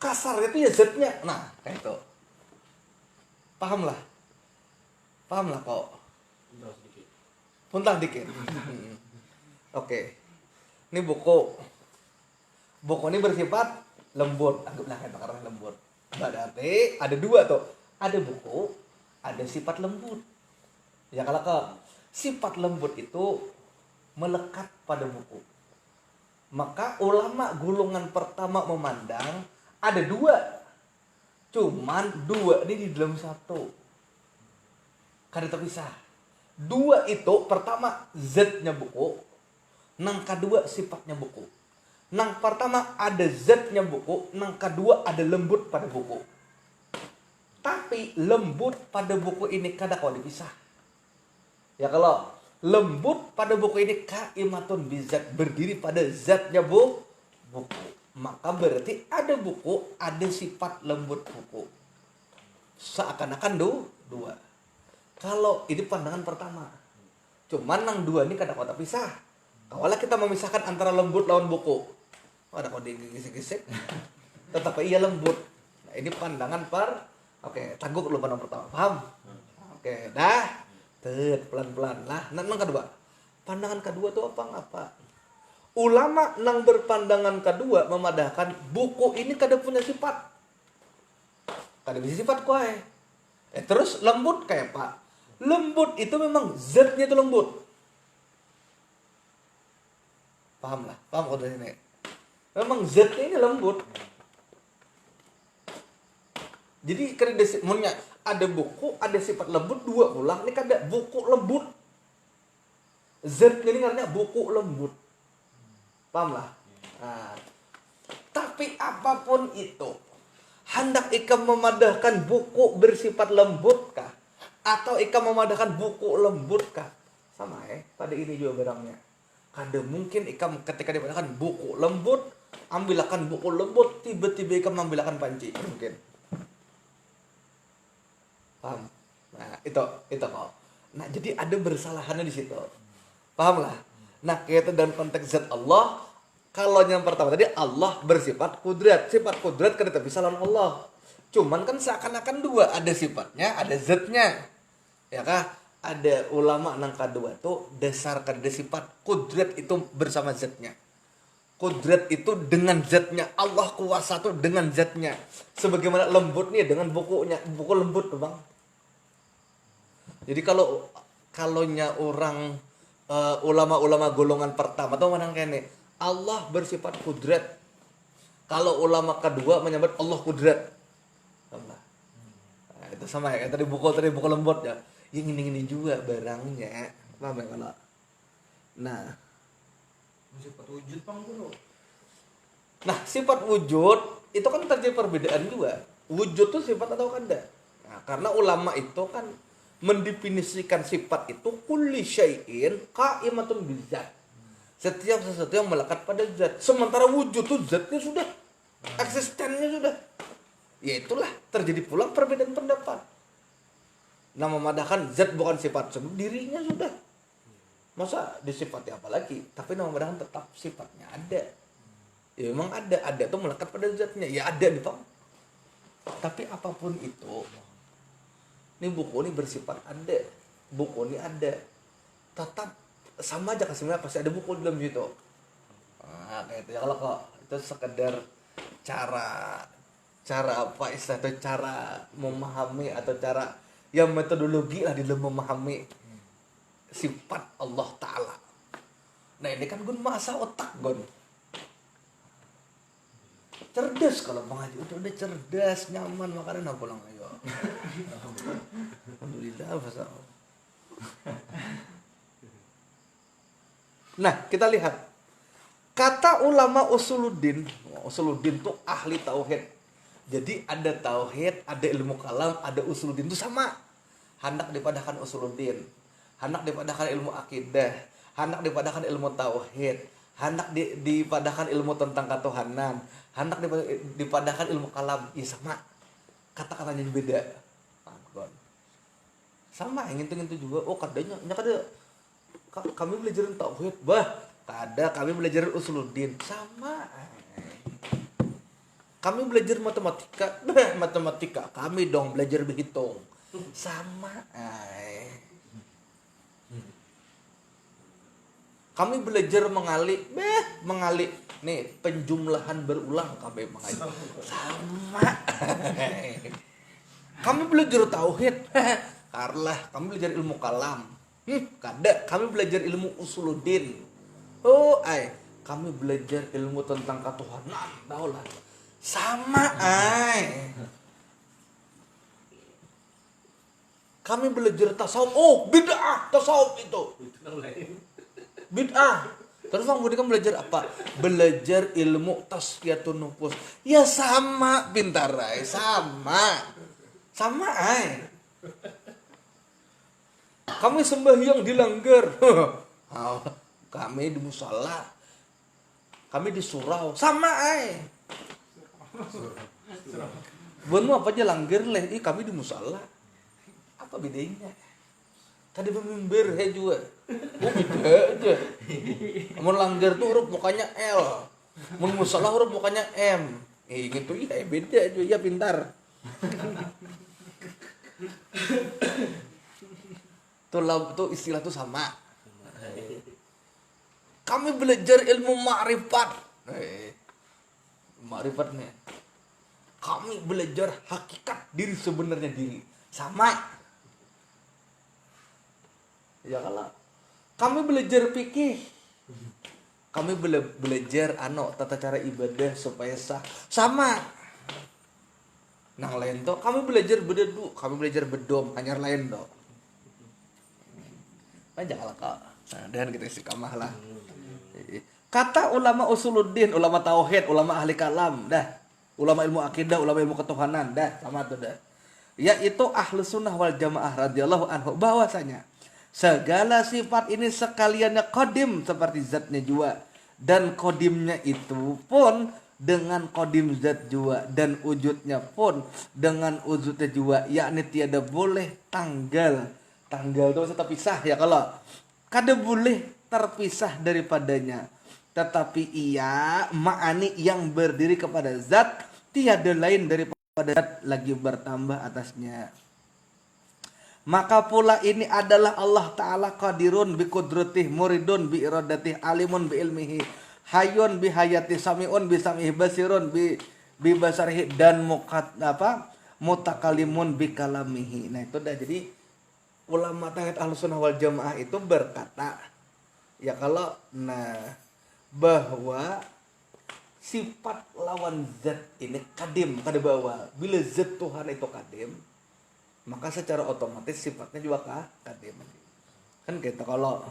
kasar itu ya Z-nya. Nah, kayak itu. Paham lah kok. Puntang dikit. Oke. Ini buku ini bersifat lembut. Anggaplah kayak bakar lembut. Berarti ada dua tuh. Ada buku, ada sifat lembut. Ya kalau ke sifat lembut itu melekat pada buku. Maka ulama golongan pertama memandang ada dua. Cuman dua ini di dalam satu. Kada terpisah. Dua itu pertama zat-nya buku, nang kedua sifatnya buku. Nang pertama ada zat-nya buku, nang kedua ada lembut pada buku. Tapi lembut pada buku ini kada kau dipisah. Ya kalau lembut pada buku ini kaimatun bizat, berdiri pada zatnya buku. Maka berarti ada buku, ada sifat lembut buku. Seakan-akan dua. Kalau ini pandangan pertama. Cuman nang dua ini kada kau pisah. Kawalah kita memisahkan antara lembut lawan buku. Ada kau digisik-gisik. Tetap iya lembut. Nah, ini pandangan Oke, tangguk dulu pandangan pertama. Paham? Oke, dah. Pelan-pelan lah. Nang kedua. Pandangan kedua tuh apa? Ulama nang berpandangan kedua memadahkan buku ini kada punya sifat. Kada bisa sifat kuai. Terus lembut kayak Pak. Lembut itu memang zatnya itu lembut. Paham kau dari ini. Memang zatnya ini lembut. Jadi kada ada buku, ada sifat lembut dua ulang. Ini kada buku lembut. Zatnya ini karena buku lembut. Paham lah? Nah, tapi apapun itu, hendak ikam memadahkan buku bersifat lembut kah? Atau ikam memadahkan buku lembut kah? Sama pada ini juga barangnya. Kada mungkin ikam ketika dipadahkan buku lembut, ambilkan buku lembut, tiba-tiba ikam ambilkan panci. Mungkin. Paham? Nah, itu kok. Nah, jadi ada bersalahannya di situ. Paham lah? Nah, kita dalam konteks zat Allah, kalau yang pertama tadi Allah bersifat kudrat. Sifat kudrat kada bisa lawan Allah. Cuman kan seakan-akan dua, ada sifatnya, ada zatnya. Ya kah? Ada ulama nang kedua tuh dasar kada sifat kudrat itu bersama zatnya. Kudrat itu dengan zatnya, Allah kuasa tuh dengan zatnya. Sebagaimana lembut nih dengan bukunya, buku lembut tuh bang. Jadi kalonya orang ulama-ulama golongan pertama tuh mana kene Allah bersifat kudrat. Kalau ulama kedua menyebut Allah kudrat. Nah, itu sama ya kayak tadi buku lembut ya. Yang ini juga barangnya. Paham ya kalau? Nah, sifat wujud bang bro. Nah, sifat wujud itu kan terjadi perbedaan juga. Wujud itu sifat atau kada? Nah, karena ulama itu kan mendefinisikan sifat itu kulli syai'in qa'imatun bizat. Setiap sesuatu yang melekat pada zat. Sementara wujud itu zatnya sudah, eksistennya sudah. Ya itulah terjadi pula perbedaan pendapat. Nah, memadahkan zat bukan sifat, dirinya sudah. Masa disifati apa lagi? Tapi nama madahkan tetap sifatnya ada. Ya memang ada tuh melekat pada zatnya. Ya ada nih Bang. Tapi apapun itu, ini buku ini bersifat ada. Buku ini ada. Tetap sama aja kesimpulannya pasti ada buku di dalam situ. Nah, kayak itu ya kalau kok itu sekedar cara apa istilah itu, cara memahami atau cara yang metodologi lah di dalam memahami sifat Allah Ta'ala. Nah ini kan gun masa otak gun cerdas. Kalau mengaji udah cerdas, nyaman, makanya nak pulang ayo. Alhamdulillah masa. Nah kita lihat kata ulama usuluddin tuh ahli tauhid. Jadi ada tauhid, ada ilmu kalam, ada usuluddin itu sama. Hendak dipadahkan usuluddin, hendak dipadahkan ilmu akidah, hendak dipadahkan ilmu tauhid, hendak dipadahkan ilmu tentang ketuhanan, hendak dipadahkan ilmu kalam. Ya sama, kata-katanya beda. Sama yang itu juga. Oh kadanya kada kami belajar tauhid, kami belajar usuluddin. Sama. Kami belajar matematika, kami dong belajar berhitung. Sama. Kami belajar mengali. Nih penjumlahan berulang kami mengaji. Sama. Kami belajar tauhid. Karlah kami belajar ilmu kalam. Kada kami belajar ilmu usuluddin. Kami belajar ilmu tentang ketuhanan. Tahulah. Sama. Kami belajar tasawuf. Bid'ah tasawuf itu. Bid'ah. Terus Bang Budi kan belajar apa? Belajar ilmu tazkiyatun nufus. Ya sama, pintar ay. Sama ay. Kami sembahyang dilanggar. Kami di musala. Kami di surau. Sama ay. Bener apa aja langgar leh. Kami di musala. Apa bedanya? Tadi pemimpin juga. Beda aja. Mun langgar tuh huruf mukanya L. Mun musala huruf mukanya M. Gitu ya beda aja. Ya pintar. Tuh istilah tuh sama. Kami belajar ilmu ma'rifat. Ma'rifat nih. Kami belajar hakikat diri sebenarnya diri. Sama. Ya kalau kami belajar fikih, kami belajar tata cara ibadah supaya sah. Sama. Nang lain tuh kami belajar bededu, kami belajar bedom, hanya lain tuh. Jangan kak. Nah, dan kita istiqamah lah. Kata ulama usuluddin, ulama tauhid, ulama ahli kalam, dah. Ulama ilmu akidah, ulama ilmu ketuhanan, dah sama tuh dah. Yaitu ahlu sunnah wal jamaah radhiyallahu anhu bahwasanya segala sifat ini sekaliannya qadim seperti zatnya juga, dan qadimnya itu pun dengan qadim zat juga, dan wujudnya pun dengan wujudnya juga, yakni tiada boleh tanggal itu terpisah ya, kalau kada boleh terpisah daripadanya, tetapi ia ma'ani yang berdiri kepada zat, tiada lain daripada zat lagi bertambah atasnya. Maka pula ini adalah Allah Ta'ala qadirun bi qudratih, muridun bi iradatih, alimun bi ilmihi. Hayun bi hayati, samiun bi samihi, basirun bi basarihi, dan mutakalimun bi kalamihi. Nah itu dah, jadi ulama tauhid Ahlussunnah wal Jamaah itu berkata ya kalau bahwa sifat lawan zat ini kadim kada bawa. Bila zat Tuhan itu kadim, maka secara otomatis sifatnya juga kadim. Kan gitu, kalau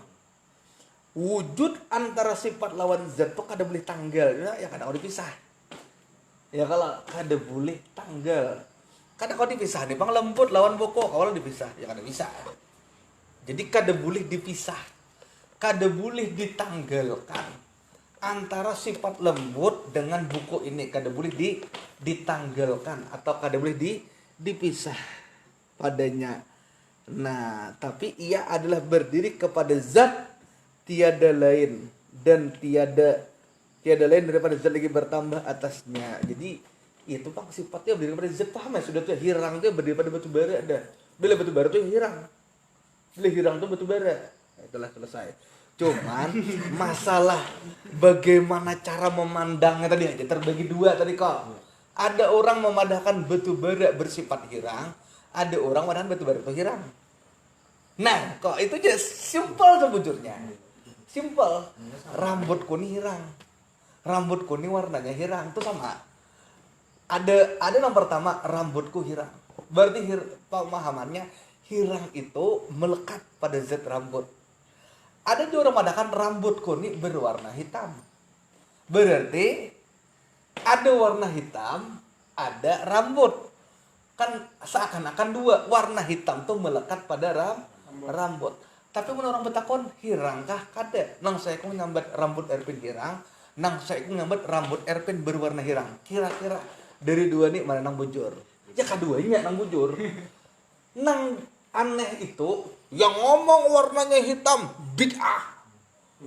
wujud antara sifat lawan zat itu kada boleh tanggal, ya kada boleh dipisah. Ya kalau kada boleh tanggal, kada kau dipisah nih, bang lembut lawan boko kalau dipisah, ya kada bisa. Jadi kada boleh dipisah, kada boleh ditanggalkan antara sifat lembut dengan buku ini, kada boleh ditanggalkan atau kada boleh dipisah padanya. Nah, tapi ia adalah berdiri kepada zat tiada lain dan tiada lain daripada zat lagi bertambah atasnya. Jadi itu bang sifatnya berdiri kepada zat, paham ya? Sudah tuh hirang tuh berdiri pada batu bara ada. Bila batu bara tuh hirang. Bila hirang tuh batu bara. Nah, itulah selesai. Cuman masalah bagaimana cara memandangnya tadi aja terbagi dua tadi kok. Ada orang memandangkan batu bara bersifat hirang, ada orang memandangkan batu bara itu hirang. Nah, kok itu aja simpel sebujurnya. Simpel. Rambutku nih hirang. Rambutku nih warnanya hirang, itu sama. Ada yang pertama, rambutku hirang. Berarti pemahamannya hirang itu melekat pada zat rambut. Ada juga orang mengatakan rambutku ini berwarna hitam. Berarti ada warna hitam, ada rambut. Kan seakan-akan dua, warna hitam tuh melekat pada rambut. Tapi menurut orang betakon, hirangkah kada? Nang saya ku nyambat rambut Erpin hirang, nang saya ku nyambat rambut Erpin berwarna hirang. Kira-kira dari dua nih mana nang bujur? Ya keduanya nang bujur. Nang aneh itu yang ngomong warnanya hitam bid'ah,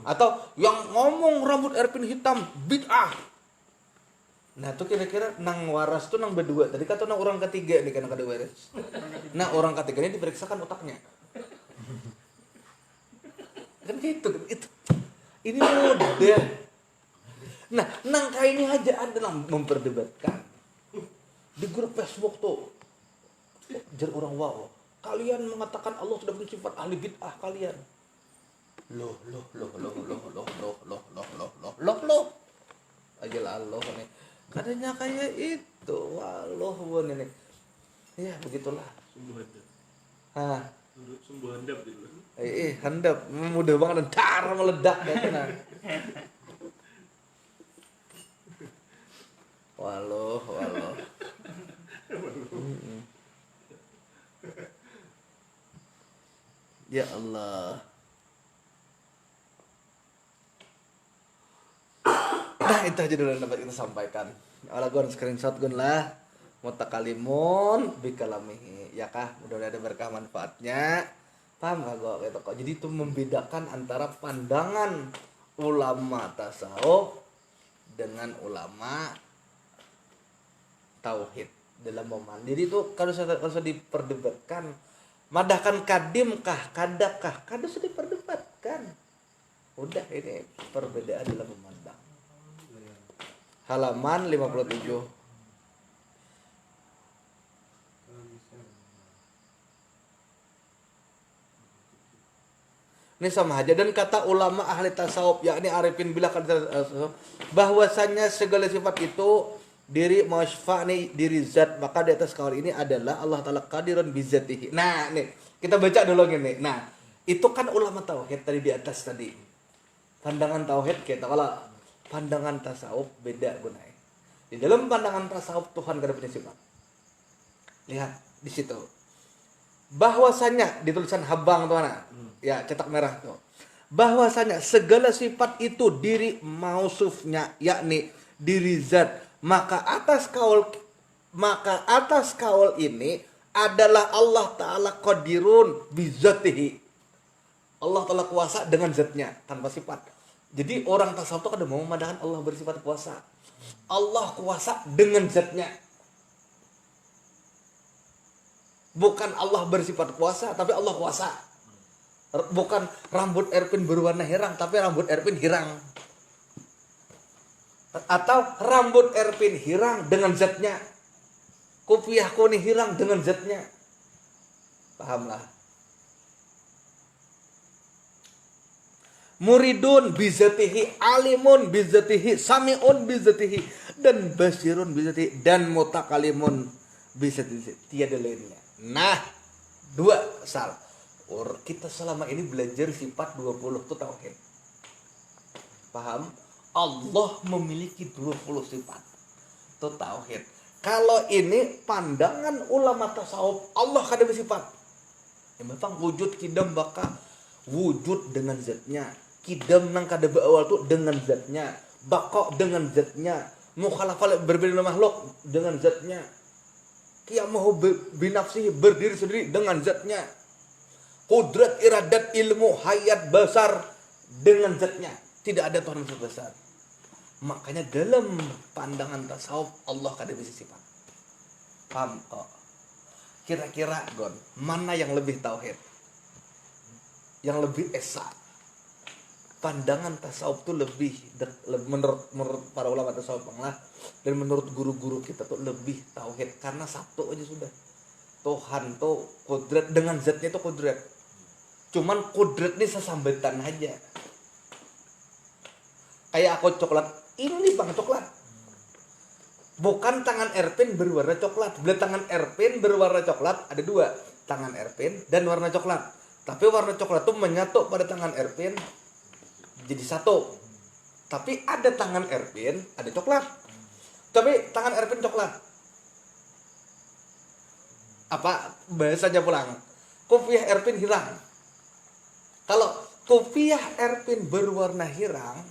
atau yang ngomong rambut Erpin hitam bid'ah. Nah tuh kira-kira nang waras tuh nang berdua tadi kata nang orang ketiga nih kan kada waras. Nah orang ketiga ini diperiksakan otaknya. Kan gitu kan itu. Ini mudah. Nah nang kayak ini aja ada nang memperdebatkan di grup Facebook tuh. Jar orang wow. Kalian mengatakan Allah sudah bersifat ahli bid'ah kalian. Loh. Ajal Allah nih. Katanya kayak itu. Wallah ini. Ya begitulah. Sumbu handap gitu. Handap mudah banget dar meledak ya tenang. Wallah. Ya Allah. Nah itu aja dulu yang dapat kita sampaikan. Ala gue screenshot gue lah. Mutakalimun bikalamihi. Ya kah? Mudah-mudahan ada berkah manfaatnya. Paham gak gue? Gitu kok. Jadi itu membedakan antara pandangan ulama tasawuf dengan ulama tauhid dalam momen. Jadi itu kalau saya diperdebatkan, madahkan kadim kah, kadakah, kada sudah diperdebatkan. Udah ini perbedaan dalam memandang. Halaman 57. Ini sama aja, dan kata ulama ahli tasawuf yakni arifin billah bahwasanya segala sifat itu diri masyfa nih diri zat, maka di atas kaul ini adalah Allah Ta'ala qadirun bizatihi. Nah nih kita baca dulu gini. Nah itu kan ulama tauhid tadi di atas tadi pandangan tauhid kita. Kalau pandangan tasawuf beda gunanya. Di dalam pandangan tasawuf Tuhan kada punya sifat. Lihat di situ bahwasanya di tulisan habang tuh mana ya cetak merah tuh, bahwasanya segala sifat itu diri mausufnya yakni diri zat, maka atas kaul ini adalah Allah Ta'ala qadirun bizatihi. Allah Ta'ala kuasa dengan zatnya tanpa sifat. Jadi orang tasawuf itu kada mau memandangkan Allah bersifat kuasa. Allah kuasa dengan zatnya. Bukan Allah bersifat kuasa, tapi Allah kuasa. Bukan rambut Erpin berwarna hirang, tapi rambut Erpin hirang. Atau rambut Erpin hilang dengan zatnya. Kopiahku nih hilang dengan zatnya. Pahamlah. Muridun bizatihi, alimun bizatihi, samiun bizatihi, dan basirun bizatihi, dan mutakalimun bizatihi. Tiada lainnya. Nah, dua sal. Kita selama ini belajar sifat 20 itu tauhid. Paham? Allah memiliki 20 sifat. Itu tauhid. Kalau ini pandangan ulama tasawuf, Allah kada bersifat. Ya memang wujud kidam baka wujud dengan zatnya. Kidam nang kada beawal tu dengan zatnya. Baka dengan zatnya. Mukhalafah berbeda makhluk dengan zatnya. Qiyamahu binafsihi berdiri sendiri dengan zatnya. Qudrat, iradat, ilmu, hayat, basar dengan zatnya. Tidak ada Tuhan yang besar. Makanya dalam pandangan tasawuf Allah kada bisa sifat. Paham kok? Kira-kira Gon, mana yang lebih tauhid? Yang lebih esa? Pandangan tasawuf tuh lebih menurut para ulama tasawuf lah, dan menurut guru-guru kita tuh lebih tauhid karena satu aja sudah. Tuhan tuh kudrat, dengan zatnya tuh kudrat. Cuman kudrat ini sesambatan aja. Kayak aku coklat, ini bang coklat. Bukan tangan Erpin berwarna coklat. Bila tangan Erpin berwarna coklat, ada dua. Tangan Erpin dan warna coklat. Tapi warna coklat itu menyatu pada tangan Erpin jadi satu. Tapi ada tangan Erpin, ada coklat. Tapi tangan Erpin coklat. Apa bahasanya pulang? Kopiah Erpin hilang. Kalau kopiah Erpin berwarna hirang,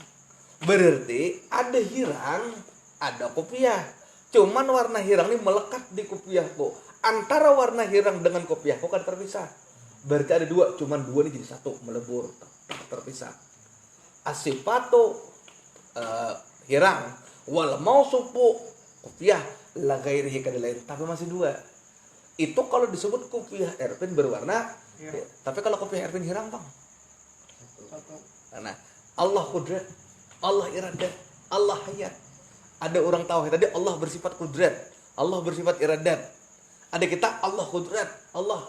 berarti ada hirang, ada kopiah. Cuman warna hirang ini melekat di kopiahku. Antara warna hirang dengan kopiahku kan terpisah. Berarti ada dua, cuman dua ini jadi satu, melebur, terpisah. Asifatu hirang, wal mausufu kopiah, la ghairihi kadalain. Tapi masih dua. Itu kalau disebut kopiah Erpin berwarna, ya. Tapi kalau kopiah Erpin hirang, bang. Karena Allah kudrat, Allah iradat, Allah hayat. Ada orang tahu tadi Allah bersifat kudrat, Allah bersifat iradat. Ada kita Allah kudrat, Allah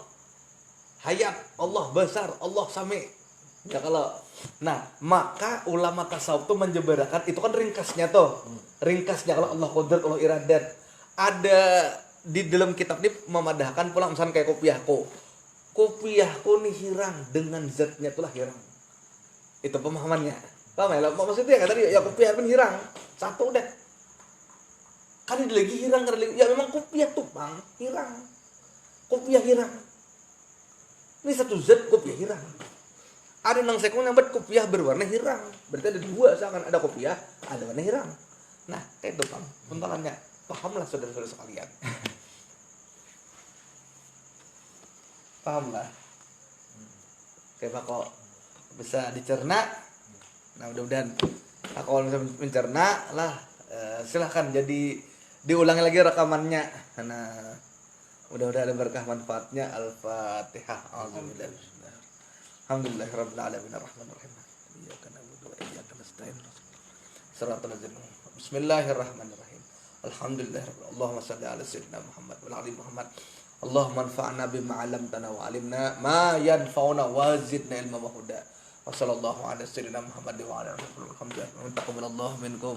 hayat, Allah besar, Allah sami. Ya kalau maka ulama tasawuf tuh menjebarakan itu kan ringkasnya tuh. Ringkasnya kalau Allah kudrat, Allah iradat. Ada di dalam kitab ini memadahkan pulang misalnya kayak kopiahku. Kopiahku nih hirang dengan zatnya itulah hirang. Itu pemahamannya. Paham ya? Maksudnya kan tadi ya kopiah pun hirang. Satu udah. Kan ini lagi hirang, kan lagi. Ya memang kopiah tuh bang, hirang. Kopiah hirang. Ini satu zat kopiah hirang. Ada nang sekung yang buat kopiah berwarna hirang. Berarti ada dua, seakan ada kopiah, ada warna hirang. Nah, kayak itu bang. Puntalannya. Pahamlah saudara-saudara sekalian. Pahamlah. Kayak kok bisa dicerna. Nah mudah-mudahan kalau bisa mencerna lah, silahkan jadi diulangi lagi rekamannya. Nah mudah-mudahan ada berkah manfaatnya. Al-Fatihah. Alhamdulillahirabbil alamin arrahmanirrahim. Iyyaka na'budu wa iyyaka nasta'in. Shiratal ladzina. Bismillahirrahmanirrahim. Alhamdulillahirabbil. Allahumma shalli ala sayyidina Muhammad wa ala ali Muhammad. Allahumma anfa'na bima 'allamtana wa 'allimna ma yanfa'una wa zidna ilma wa huda. Wassallallahu ala sayyidina Muhammad wa ala alihi wa sahbihi. Alhamdulillah. Taqabbalallahu minkum.